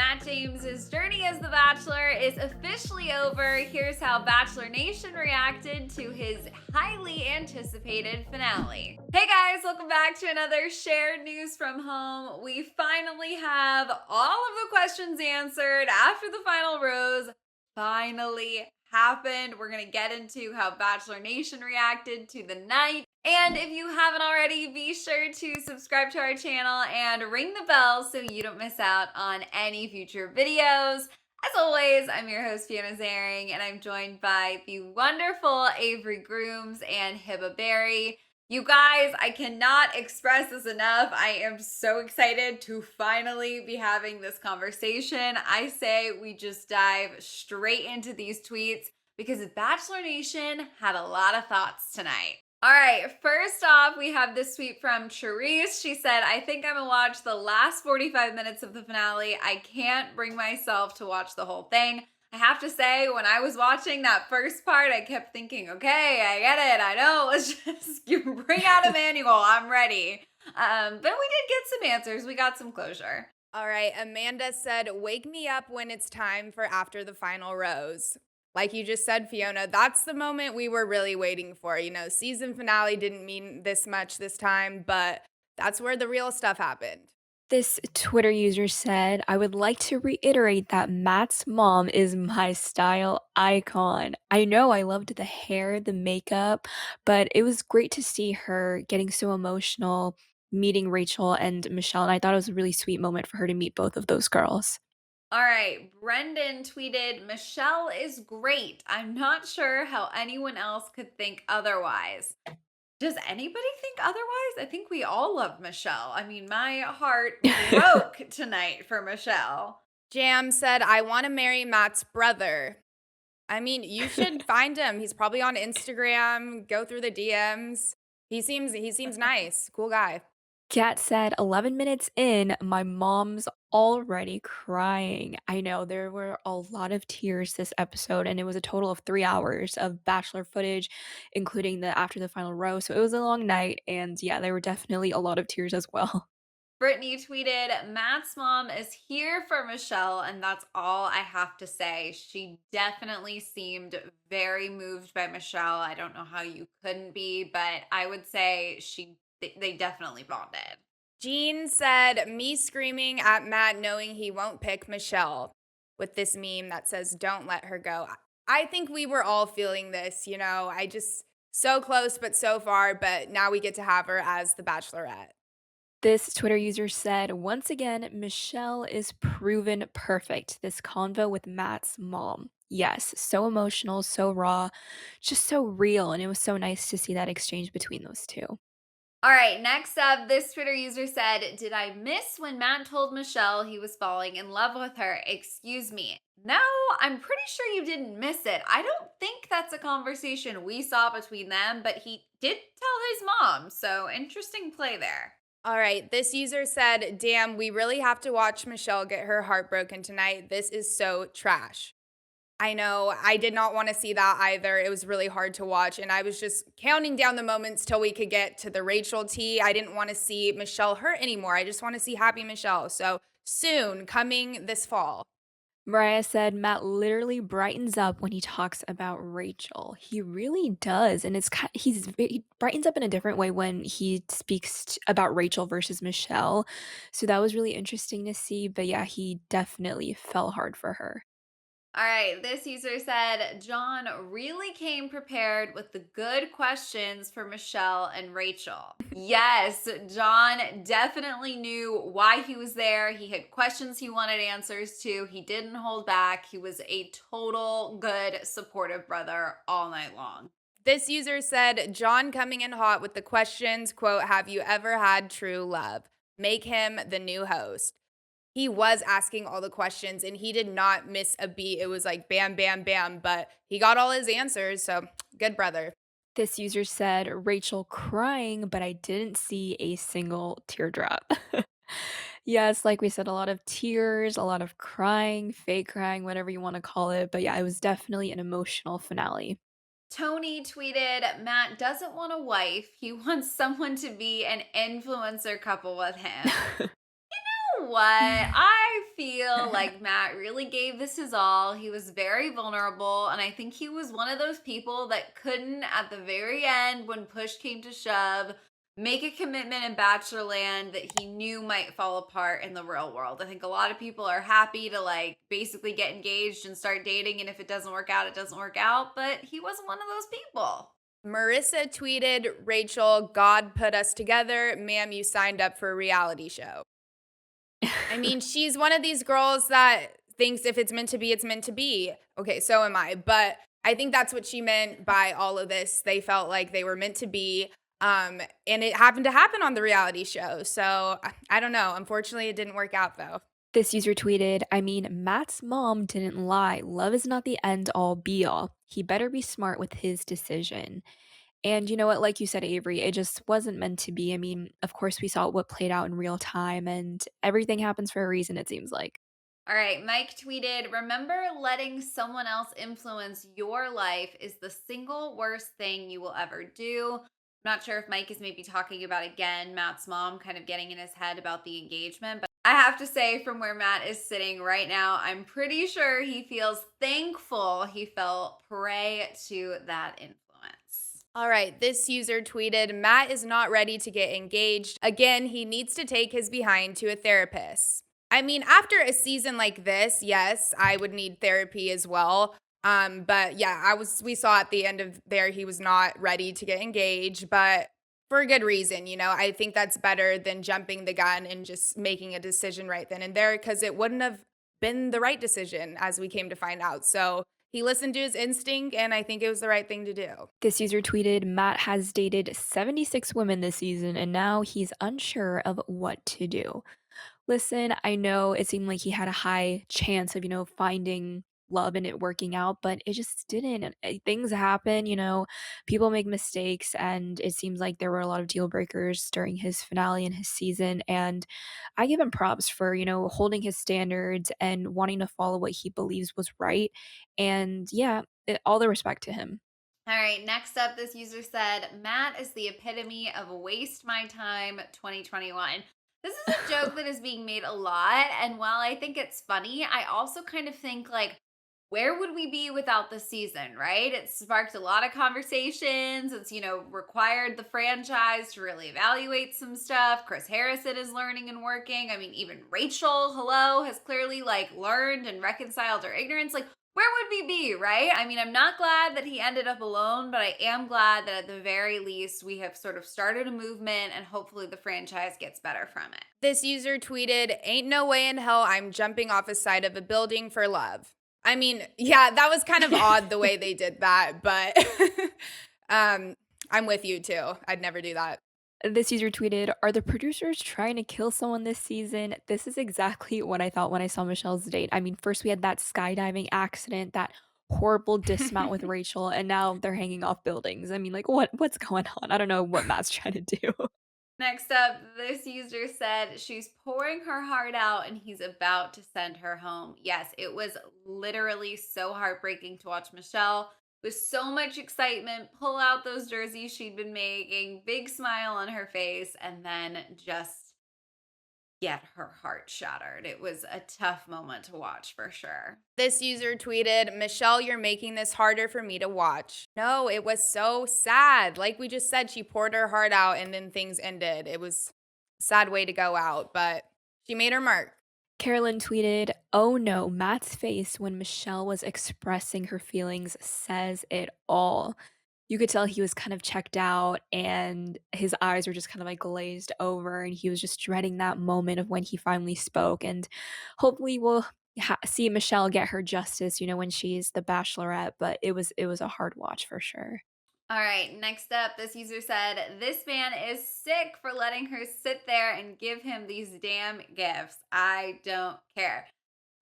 Matt James's journey as The Bachelor is officially over. Here's how Bachelor Nation reacted to his highly anticipated finale. Hey guys, welcome back to another shared news from home. We finally have all of the questions answered after the final rose finally happened. We're gonna get into how Bachelor Nation reacted to the night. And if you haven't already, be sure to subscribe to our channel and ring the bell so you don't miss out on any future videos. As always, I'm your host, Fiona Zaring, and I'm joined by the wonderful Avery Grooms and Hiba Berry. You guys, I cannot express this enough. I am so excited to finally be having this conversation. I say we just dive straight into these tweets because Bachelor Nation had a lot of thoughts tonight. All right, first off, we have this tweet from Charisse. She said, I think I'm gonna watch the last 45 minutes of the finale. I can't bring myself to watch the whole thing. I have to say, when I was watching that first part, I kept thinking, okay, I get it, I know, let's just bring out Emmanuel, I'm ready. But we did get some answers, we got some closure. All right, Amanda said, wake me up when it's time for after the final rose. Like you just said, Fiona, that's the moment we were really waiting for. You know, season finale didn't mean this much this time, but that's where the real stuff happened. This Twitter user said, I would like to reiterate that Matt's mom is my style icon. I know I loved the hair, the makeup, but it was great to see her getting so emotional, meeting Rachael and Michelle. And I thought it was a really sweet moment for her to meet both of those girls. All right, Brendan tweeted, Michelle is great. I'm not sure how anyone else could think otherwise. Does anybody think otherwise? I think we all love Michelle. I mean, my heart broke tonight for Michelle. Jam said, I want to marry Matt's brother. I mean, you should find him. He's probably on Instagram. Go through the DMs. He seems nice. Cool guy. Kat said, 11 minutes in, my mom's already crying. I know there were a lot of tears this episode, and it was a total of 3 hours of Bachelor footage, including the after the final row. So it was a long night, and yeah, there were definitely a lot of tears as well. Brittany tweeted, Matt's mom is here for Michelle, and that's all I have to say. She definitely seemed very moved by Michelle. I don't know how you couldn't be, but I would say they definitely bonded. Jean said, me screaming at Matt knowing he won't pick Michelle with this meme that says, don't let her go. I think we were all feeling this, you know, so close, but so far, but now we get to have her as the Bachelorette. This Twitter user said, once again, Michelle is proven perfect. This convo with Matt's mom. Yes, so emotional, so raw, just so real. And it was so nice to see that exchange between those two. All right, next up, this Twitter user said, did I miss when Matt told Michelle he was falling in love with her? Excuse me. No, I'm pretty sure you didn't miss it. I don't think that's a conversation we saw between them, but he did tell his mom, so interesting play there. All right, this user said, damn, we really have to watch Michelle get her heart broken tonight. This is so trash. I know, I did not want to see that either. It was really hard to watch, and I was just counting down the moments till we could get to the Rachael tea. I didn't want to see Michelle hurt anymore. I just want to see happy Michelle. So soon, coming this fall. Mariah said Matt literally brightens up when he talks about Rachael. He really does, and he brightens up in a different way when he speaks about Rachael versus Michelle. So that was really interesting to see. But yeah, he definitely fell hard for her. All right, this user said, John really came prepared with the good questions for Michelle and Rachael. Yes, John definitely knew why he was there. He had questions he wanted answers to. He didn't hold back. He was a total good, supportive brother all night long. This user said, John coming in hot with the questions, quote, have you ever had true love? Make him the new host. He was asking all the questions and he did not miss a beat. It was like bam, bam, bam, but he got all his answers. So good brother. This user said Rachael crying, but I didn't see a single teardrop. Yes, like we said, a lot of tears, a lot of crying, fake crying, whatever you want to call it. But yeah, it was definitely an emotional finale. Tony tweeted, Matt doesn't want a wife. He wants someone to be an influencer couple with him. What? I feel like like Matt really gave this his all. He was very vulnerable. And I think he was one of those people that couldn't, at the very end, when push came to shove, make a commitment in Bachelorland that he knew might fall apart in the real world. I think a lot of people are happy to like basically get engaged and start dating. And if it doesn't work out, it doesn't work out. But he wasn't one of those people. Marissa tweeted, Rachel, God put us together. Ma'am, you signed up for a reality show. I mean, she's one of these girls that thinks if it's meant to be, it's meant to be. Okay, so am I. But I think that's what she meant by all of this. They felt like they were meant to be. And it happened to happen on the reality show. So I don't know. Unfortunately, it didn't work out though. This user tweeted, I mean, Matt's mom didn't lie. Love is not the end all be all. He better be smart with his decision. And you know what? Like you said, Avery, it just wasn't meant to be. I mean, of course, we saw what played out in real time, and everything happens for a reason, it seems like. All right, Mike tweeted, remember letting someone else influence your life is the single worst thing you will ever do. I'm not sure if Mike is maybe talking about again Matt's mom kind of getting in his head about the engagement, but I have to say, from where Matt is sitting right now, I'm pretty sure he feels thankful he fell prey to that influence. All right, this user tweeted, Matt is not ready to get engaged. Again, he needs to take his behind to a therapist. I mean, after a season like this, yes, I would need therapy as well. But yeah, we saw at the end of there he was not ready to get engaged, but for a good reason, you know. I think that's better than jumping the gun and just making a decision right then and there, because it wouldn't have been the right decision as we came to find out. So he listened to his instinct, and I think it was the right thing to do. This user tweeted, Matt has dated 76 women this season, and now he's unsure of what to do. Listen, I know it seemed like he had a high chance of, finding love and it working out, but it just didn't. And things happen, people make mistakes, and it seems like there were a lot of deal breakers during his finale and his season. And I give him props for, holding his standards and wanting to follow what he believes was right. And yeah, all the respect to him. All right, next up, this user said, Matt is the epitome of waste my time 2021. This is a joke that is being made a lot. And while I think it's funny, I also kind of think like, where would we be without the season, right? It sparked a lot of conversations. It's, required the franchise to really evaluate some stuff. Chris Harrison is learning and working. I mean, even Rachael, hello, has clearly like learned and reconciled her ignorance. Like, where would we be, right? I mean, I'm not glad that he ended up alone, but I am glad that at the very least we have sort of started a movement and hopefully the franchise gets better from it. This user tweeted, ain't no way in hell I'm jumping off a side of a building for love. I mean, yeah, that was kind of odd the way they did that, but I'm with you too. I'd never do that. This user tweeted, are the producers trying to kill someone this season? This is exactly what I thought when I saw Michelle's date. I mean, first we had that skydiving accident, that horrible dismount with Rachel, and now they're hanging off buildings. I mean, like, what's going on? I don't know what Matt's trying to do. Next up, this user said she's pouring her heart out and he's about to send her home. Yes, it was literally so heartbreaking to watch Michelle with so much excitement pull out those jerseys she'd been making, big smile on her face, and then just get her heart shattered. It was a tough moment to watch for sure. This user tweeted, Michelle, you're making this harder for me to watch. No, it was so sad. Like we just said, she poured her heart out and then things ended. It was a sad way to go out, but she made her mark. Carolyn tweeted, oh no, Matt's face when Michelle was expressing her feelings says it all. You could tell he was kind of checked out and his eyes were just kind of like glazed over, and he was just dreading that moment of when he finally spoke. And hopefully we'll see Michelle get her justice, when she's the Bachelorette, but it was a hard watch for sure. All right, next up, this user said, this man is sick for letting her sit there and give him these damn gifts. I don't care.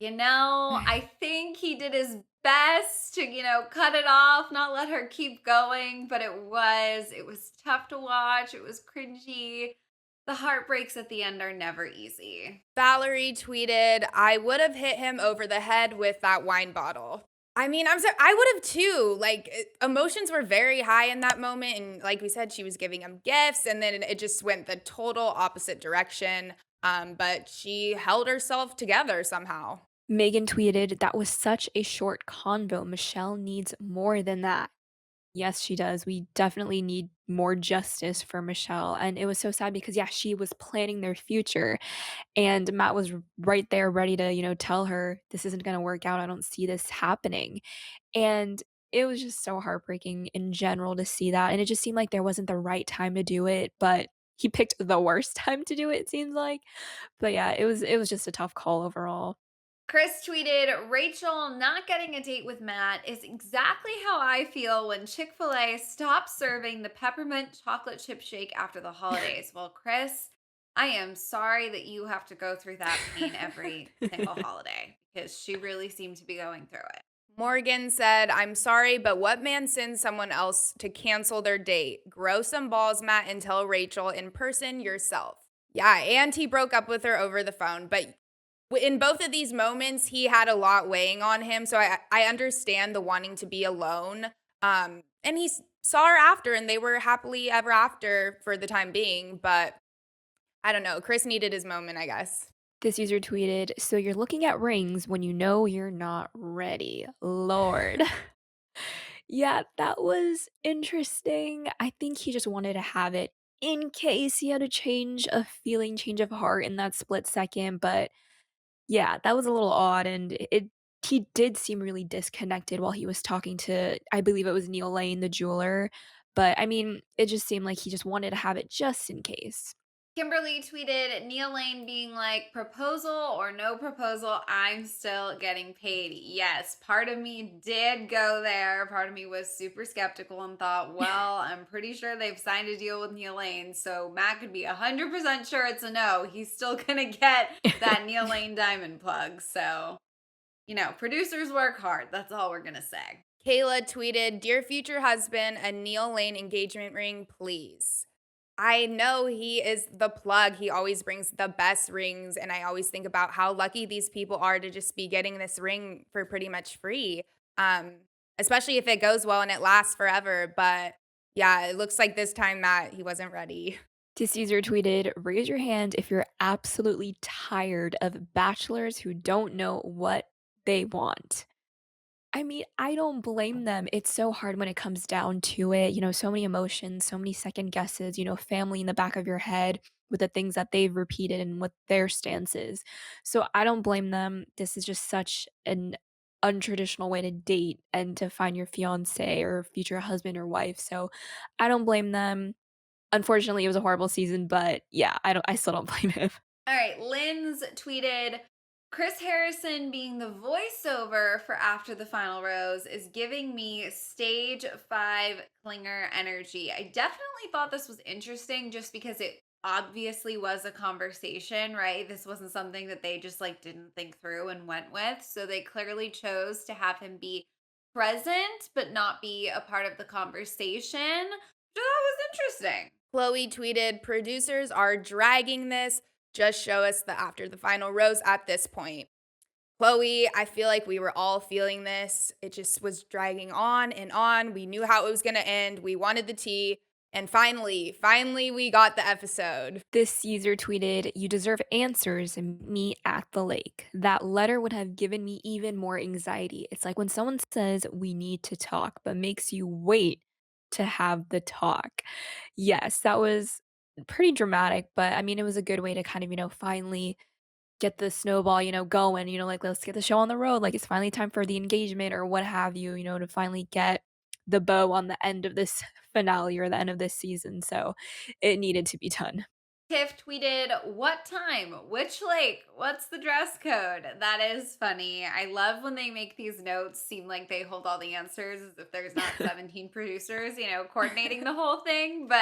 I think he did his best to, cut it off, not let her keep going, but it was tough to watch. It was cringy. The heartbreaks at the end are never easy. Valerie tweeted, I would have hit him over the head with that wine bottle. I mean, I would have too. Like, emotions were very high in that moment. And like we said, she was giving him gifts, and then it just went the total opposite direction. But she held herself together somehow. Megan tweeted, "That was such a short convo. Michelle needs more than that." Yes, she does. We definitely need more justice for Michelle. And it was so sad because, yeah, she was planning their future. And Matt was right there ready to, tell her, this isn't going to work out. I don't see this happening. And it was just so heartbreaking in general to see that. And it just seemed like there wasn't the right time to do it. But he picked the worst time to do it, it seems like. But yeah, it was just a tough call overall. Chris tweeted, Rachel not getting a date with Matt is exactly how I feel when Chick fil A stops serving the peppermint chocolate chip shake after the holidays. Well, Chris, I am sorry that you have to go through that pain every single holiday because she really seemed to be going through it. Morgan said, I'm sorry, but what man sends someone else to cancel their date? Grow some balls, Matt, and tell Rachel in person yourself. Yeah, and he broke up with her over the phone. But in both of these moments, he had a lot weighing on him. So I understand the wanting to be alone. And he saw her after, and they were happily ever after for the time being. But I don't know. Chris needed his moment, I guess. This user tweeted, "So you're looking at rings when you know you're not ready. Lord." Yeah, that was interesting. I think he just wanted to have it in case he had change of heart in that split second. But yeah, that was a little odd. And he did seem really disconnected while he was talking to, I believe it was Neil Lane, the jeweler. But I mean, it just seemed like he just wanted to have it just in case. Kimberly tweeted, Neil Lane being like, proposal or no proposal, I'm still getting paid. Yes, part of me did go there. Part of me was super skeptical and thought, well, I'm pretty sure they've signed a deal with Neil Lane. So Matt could be 100% sure it's a no. He's still going to get that Neil Lane diamond plug. So, producers work hard. That's all we're going to say. Kayla tweeted, Dear future husband, a Neil Lane engagement ring, please. I know he is the plug. He always brings the best rings. And I always think about how lucky these people are to just be getting this ring for pretty much free, especially if it goes well and it lasts forever. But yeah, it looks like this time, Matt, he wasn't ready. This user tweeted, "Raise your hand if you're absolutely tired of bachelors who don't know what they want." I mean, I don't blame them. It's so hard when it comes down to it. So many emotions, so many second guesses, family in the back of your head with the things that they've repeated and what their stance is. So I don't blame them. This is just such an untraditional way to date and to find your fiance or future husband or wife. So I don't blame them. Unfortunately, it was a horrible season, but yeah, I still don't blame him. All right, Lynn's tweeted, Chris Harrison being the voiceover for After the Final Rose is giving me stage 5 clinger energy. I definitely thought this was interesting just because it obviously was a conversation, right? This wasn't something that they just didn't think through and went with. So they clearly chose to have him be present but not be a part of the conversation. So that was interesting. Chloe tweeted, Producers are dragging this. Just show us the After the Final Rose at this point. Chloe, I feel like we were all feeling this. It just was dragging on and on. We knew how it was going to end. We wanted the tea. And finally, we got the episode. This user tweeted, "You deserve answers and meet at the lake." That letter would have given me even more anxiety. It's like when someone says, "We need to talk," but makes you wait to have the talk. Yes, that was pretty dramatic, but I mean, it was a good way to kind of, finally get the snowball, going, like, let's get the show on the road. Like, it's finally time for the engagement or what have you, to finally get the bow on the end of this finale or the end of this season. So it needed to be done. Tiff tweeted, what time? Which lake? What's the dress code? That is funny. I love when they make these notes seem like they hold all the answers as if there's not 17 producers, coordinating the whole thing. But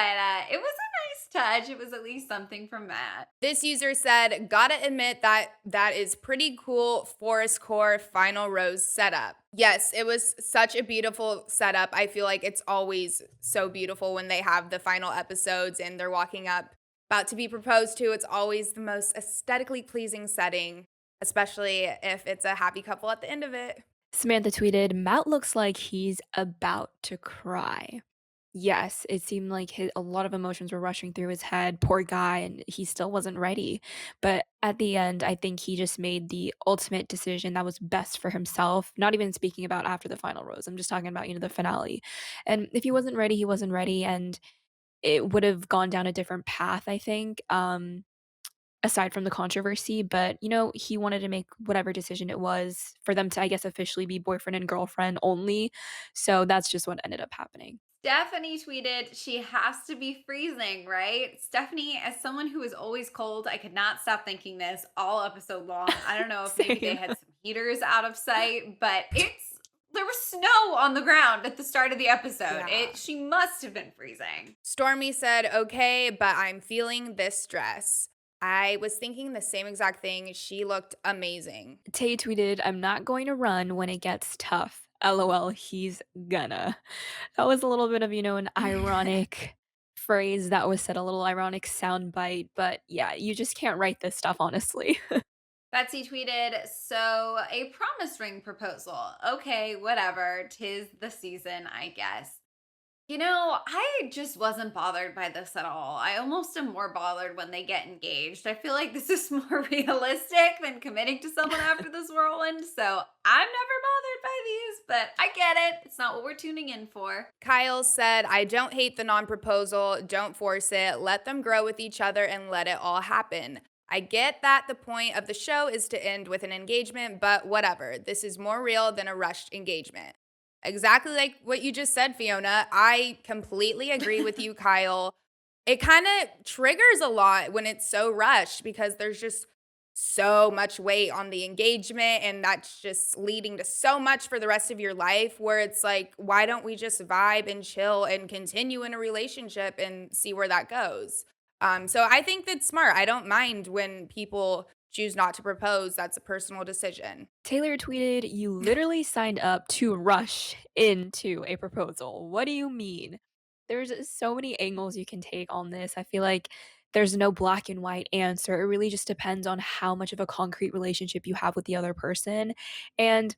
it was a nice touch. It was at least something from Matt. This user said, gotta admit that is pretty cool Forest Core Final Rose setup. Yes, it was such a beautiful setup. I feel like it's always so beautiful when they have the final episodes and they're walking up about to be proposed to. It's always the most aesthetically pleasing setting, especially if it's a happy couple at the end of it. Samantha tweeted, "Matt looks like he's about to cry." Yes, it seemed like a lot of emotions were rushing through his head, poor guy, and he still wasn't ready. But at the end, I think he just made the ultimate decision that was best for himself, not even speaking about after the final rose. I'm just talking about, the finale. And if he wasn't ready, he wasn't ready, and it would have gone down a different path, I think, aside from the controversy. But, he wanted to make whatever decision it was for them to, I guess, officially be boyfriend and girlfriend only. So that's just what ended up happening. Stephanie tweeted, she has to be freezing, right? Stephanie, as someone who is always cold, I could not stop thinking this all episode long. I don't know if maybe they Same. had some heaters out of sight, but there was snow on the ground at the start of the episode. Yeah. She must have been freezing. Stormy said, okay, but I'm feeling this stress. I was thinking the same exact thing. She looked amazing. Tay tweeted, I'm not going to run when it gets tough. LOL, he's gonna. That was a little bit of, an ironic phrase that was said, a little ironic soundbite. But yeah, you just can't write this stuff, honestly. Betsy tweeted, so a promise ring proposal. Okay, whatever. Tis the season, I guess. I just wasn't bothered by this at all. I almost am more bothered when they get engaged. I feel like this is more realistic than committing to someone after this whirlwind. So I'm never bothered by these, but I get it. It's not what we're tuning in for. Kyle said, I don't hate the non proposal. Don't force it. Let them grow with each other and let it all happen. I get that the point of the show is to end with an engagement, but whatever. This is more real than a rushed engagement. Exactly like what you just said, Fiona. I completely agree with you, Kyle. It kind of triggers a lot when it's so rushed because there's just so much weight on the engagement, and that's just leading to so much for the rest of your life where it's like, why don't we just vibe and chill and continue in a relationship and see where that goes? So I think that's smart. I don't mind when people choose not to propose. That's a personal decision. Taylor tweeted, you literally signed up to rush into a proposal. What do you mean? There's so many angles you can take on this. I feel like there's no black and white answer. It really just depends on how much of a concrete relationship you have with the other person. And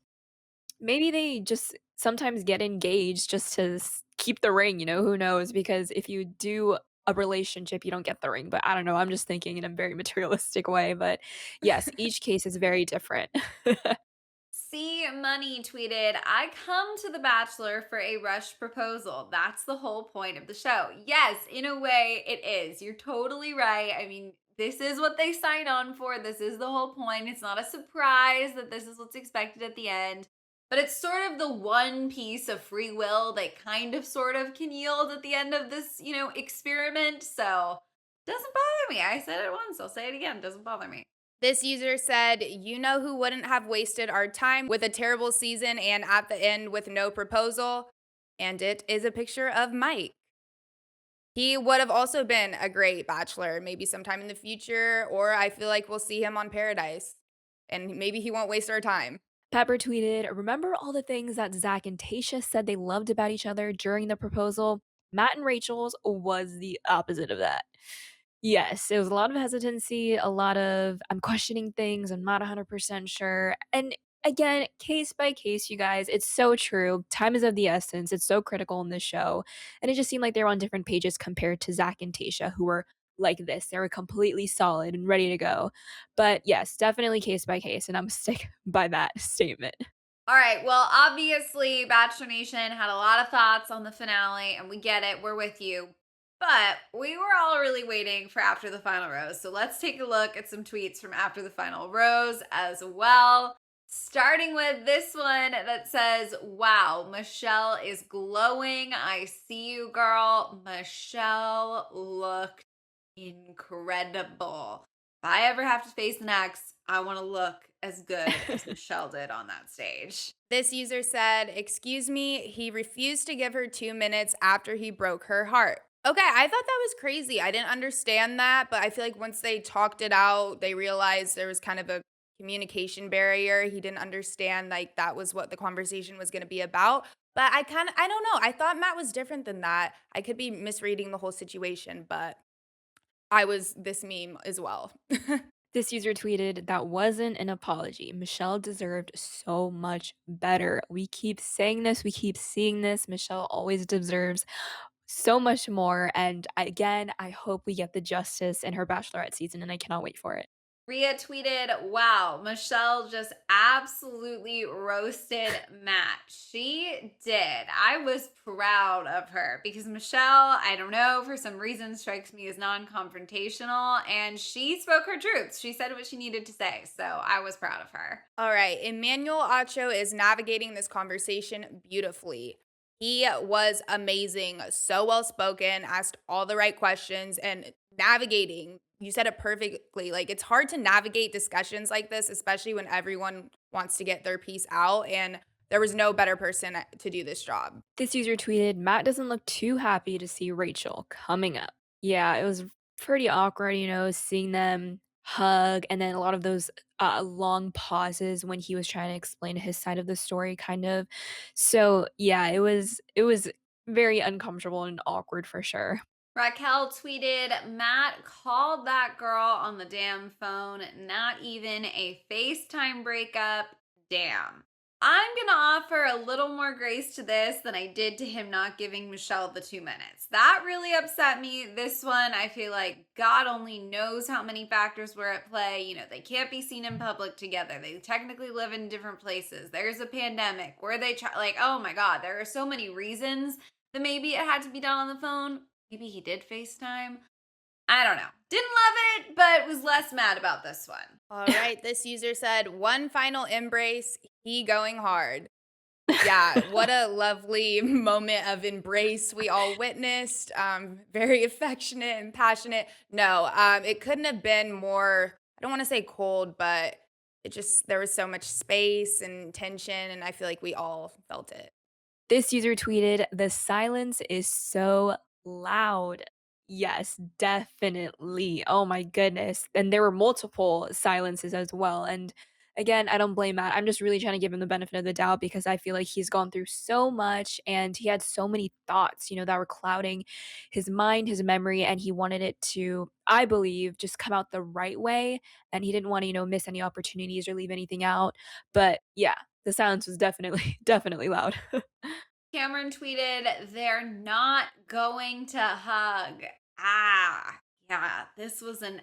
maybe they just sometimes get engaged just to keep the ring, who knows? Because if you do a relationship, you don't get the ring. But I don't know. I'm just thinking in a very materialistic way. But yes, each case is very different. C Money tweeted, I come to The Bachelor for a rush proposal. That's the whole point of the show. Yes, in a way, it is. You're totally right. I mean, this is what they signed on for. This is the whole point. It's not a surprise that this is what's expected at the end. But it's sort of the one piece of free will that kind of sort of can yield at the end of this, experiment. So doesn't bother me. I said it once. I'll say it again. Doesn't bother me. This user said, you know who wouldn't have wasted our time with a terrible season and at the end with no proposal? And it is a picture of Mike. He would have also been a great bachelor, maybe sometime in the future, or I feel like we'll see him on Paradise. And maybe he won't waste our time. Pepper tweeted, remember all the things that Zach and Tayshia said they loved about each other during the proposal? Matt and Rachel's was the opposite of that. Yes, it was a lot of hesitancy, a lot of I'm questioning things, I'm not 100% sure. And again, case by case, you guys, it's so true. Time is of the essence. It's so critical in this show. And it just seemed like they were on different pages compared to Zach and Tasha, who were like this. They were completely solid and ready to go. But yes, definitely case by case. And I'm stick by that statement. All right. Well, obviously, Bachelor Nation had a lot of thoughts on the finale, and we get it. We're with you. But we were all really waiting for after the final rose. So let's take a look at some tweets from after the final rose as well. Starting with this one that says, wow, Michelle is glowing. I see you, girl. Michelle looked incredible. If I ever have to face an ex, I want to look as good as Michelle did on that stage. This user said, excuse me, he refused to give her 2 minutes after he broke her heart. Okay, I thought that was crazy. I didn't understand that, but I feel like once they talked it out, they realized there was kind of a communication barrier. He didn't understand like that was what the conversation was going to be about. But I don't know. I thought Matt was different than that. I could be misreading the whole situation, but I was this meme as well. This user tweeted, that wasn't an apology. Michelle deserved so much better. We keep saying this, we keep seeing this. Michelle always deserves so much more. And again, I hope we get the justice in her Bachelorette season, and I cannot wait for it. Rhea tweeted, wow, Michelle just absolutely roasted Matt. She did. I was proud of her because Michelle, I don't know, for some reason strikes me as non-confrontational, and she spoke her truth. She said what she needed to say. So I was proud of her. All right, Emmanuel Acho is navigating this conversation beautifully. He was amazing, so well spoken, asked all the right questions, and navigating. You said it perfectly. Like, it's hard to navigate discussions like this, especially when everyone wants to get their piece out. And there was no better person to do this job. This user tweeted, Matt doesn't look too happy to see Rachel coming up. Yeah, it was pretty awkward, seeing them hug and then a lot of those long pauses when he was trying to explain his side of the story, kind of. So yeah, it was very uncomfortable and awkward for sure. Raquel tweeted, Matt called that girl on the damn phone, not even a FaceTime breakup. Damn. I'm going to offer a little more grace to this than I did to him not giving Michelle the 2 minutes. That really upset me. This one, I feel like God only knows how many factors were at play. They can't be seen in public together. They technically live in different places. There's a pandemic where oh my God, there are so many reasons that maybe it had to be done on the phone. Maybe he did FaceTime. I don't know. Didn't love it, but was less mad about this one. All right, this user said, one final embrace, he going hard. Yeah, what a lovely moment of embrace we all witnessed. Very affectionate and passionate. No, it couldn't have been more, I don't want to say cold, but there was so much space and tension, and I feel like we all felt it. This user tweeted, the silence is so loud. Yes, definitely. Oh my goodness. And there were multiple silences as well. And again, I don't blame Matt. I'm just really trying to give him the benefit of the doubt because I feel like he's gone through so much and he had so many thoughts, that were clouding his mind, his memory, and he wanted it to, I believe, just come out the right way. And he didn't want to, miss any opportunities or leave anything out. But yeah, the silence was definitely, definitely loud. Cameron tweeted, they're not going to hug. Yeah, this was an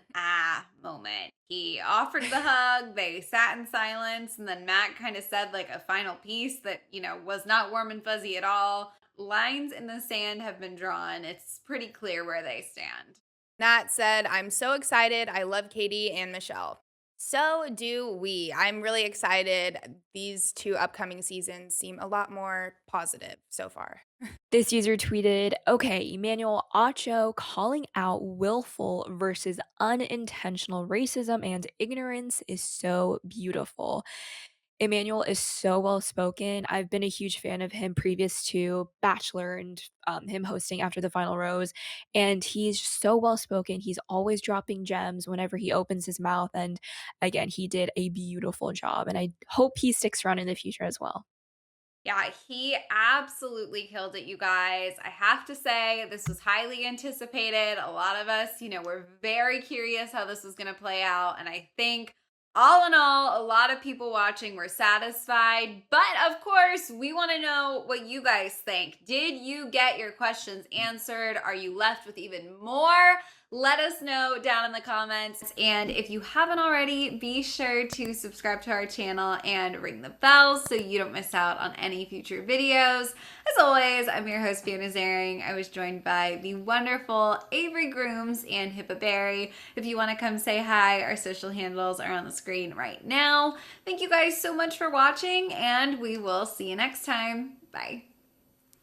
moment. He offered the hug, they sat in silence, and then Matt kind of said like a final piece that, was not warm and fuzzy at all. Lines in the sand have been drawn. It's pretty clear where they stand. Nat said, I'm so excited. I love Katie and Michelle. So do we. I'm really excited. These two upcoming seasons seem a lot more positive so far. This user tweeted, okay, Emmanuel Acho calling out willful versus unintentional racism and ignorance is so beautiful. Emmanuel is so well spoken. I've been a huge fan of him previous to Bachelor and him hosting After the Final Rose. And he's so well spoken. He's always dropping gems whenever he opens his mouth. And again, he did a beautiful job. And I hope he sticks around in the future as well. Yeah, he absolutely killed it, you guys. I have to say, this was highly anticipated. A lot of us, were very curious how this was going to play out. And I think, all in all, a lot of people watching were satisfied. But of course, we want to know what you guys think. Did you get your questions answered? Are you left with even more? Let us know down in the comments. And if you haven't already, be sure to subscribe to our channel and ring the bell so you don't miss out on any future videos. As always, I'm your host, Fiona Zaring. I was joined by the wonderful Avery Grooms and Hippa Berry. If you want to come say hi, our social handles are on the screen right now. Thank you guys so much for watching, and we will see you next time. Bye.